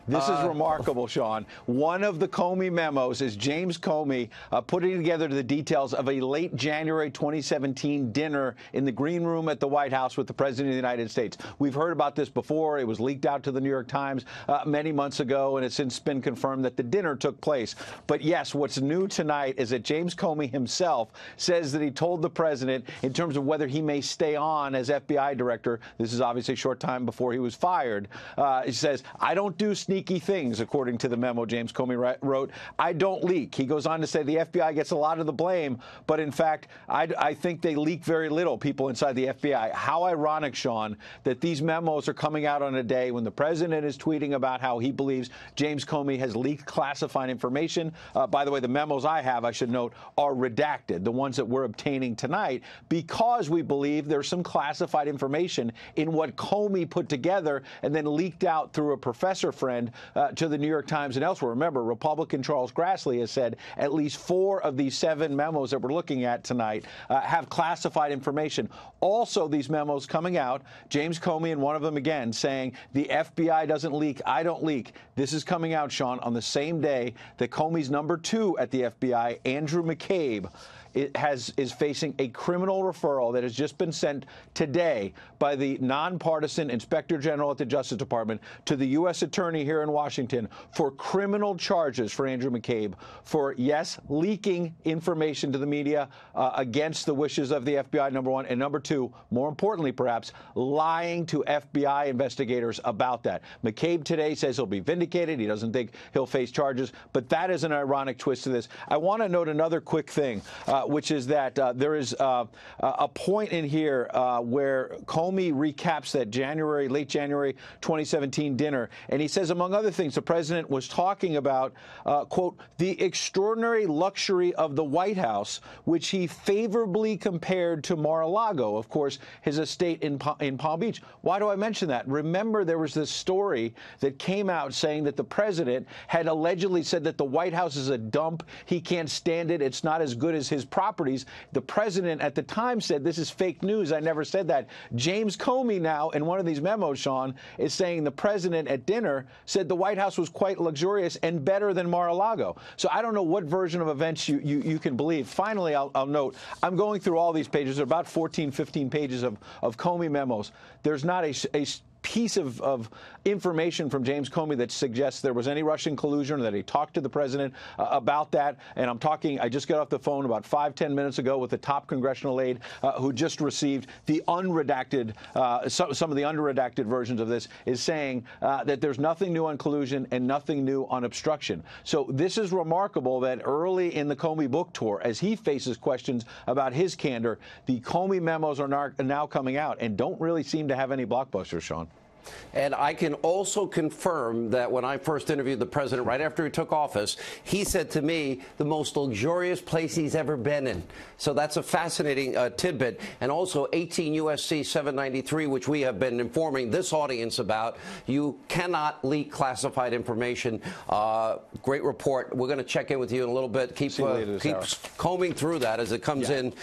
This is remarkable, Sean. One of the Comey memos is James Comey putting together the details of a late January 2017 dinner in the green room at the White House with the President of the United States. We've heard about this before. It was leaked out to the New York Times many months ago, and it's since been confirmed that the dinner took place. But yes, what's new tonight is that James Comey himself says that he told the president in terms of whether he may stay on as FBI director. This is obviously a short time before he was fired. He says, I don't do sneaky things, according to the memo James Comey wrote. I don't leak. He goes on to say the FBI gets a lot of the blame, but in fact, I think they leak very little, people inside the FBI. How ironic, Sean, that these memos are coming out on a day when the president is tweeting about how he believes James Comey has leaked classified information. By the way, the memos I have, I should note, are redacted, the ones that we're obtaining tonight, because we believe there's some classified information in what Comey put together and then leaked out through a professor friend to the New York Times and elsewhere. Remember, Republican Charles Grassley has said at least 4 of these 7 memos that we're looking at tonight have classified information. Also, these memos coming out, James Comey in one of them again saying the FBI doesn't leak, I don't leak. This is coming out, Sean, on the same day that Comey's number 2 at the FBI, Andrew McCabe, is facing a criminal referral that has just been sent today by the nonpartisan Inspector General at the Justice Department to the U.S. Attorney here in Washington for criminal charges for Andrew McCabe for, yes, leaking information to the media against the wishes of the FBI, number 1, and number 2, more importantly, perhaps, lying to FBI investigators about that. McCabe today says he'll be vindicated. He doesn't think he'll face charges, but that is an ironic twist to this. I want to note another quick thing. Which is that there is a point in here where Comey recaps that late January 2017 dinner, and he says, among other things, the president was talking about, quote, the extraordinary luxury of the White House, which he favorably compared to Mar-a-Lago, of course, his estate in Palm Beach. Why do I mention that? Remember, there was this story that came out saying that the president had allegedly said that the White House is a dump. He can't stand it. It's not as good as his properties. The president at the time said, this is fake news. I never said that. James Comey now, in one of these memos, Sean, is saying the president at dinner said the White House was quite luxurious and better than Mar-a-Lago. So I don't know what version of events you can believe. Finally, I'll note, I'm going through all these pages. There are about 14, 15 pages of Comey memos. There's not a piece of information from James Comey that suggests there was any Russian collusion or that he talked to the president about that. And I just got off the phone about 5-10 minutes ago with the top congressional aide who just received the unredacted, some of the unredacted versions of this, is saying that there's nothing new on collusion and nothing new on obstruction. So this is remarkable that early in the Comey book tour, as he faces questions about his candor, the Comey memos are now coming out and don't really seem to have any blockbusters, Sean. And I can also confirm that when I first interviewed the president right after he took office, he said to me the most luxurious place he's ever been in. So that's a fascinating tidbit. And also 18 U.S.C. 793, which we have been informing this audience about. You cannot leak classified information. Great report. We're going to check in with you in a little bit. Keep combing through that as it comes in.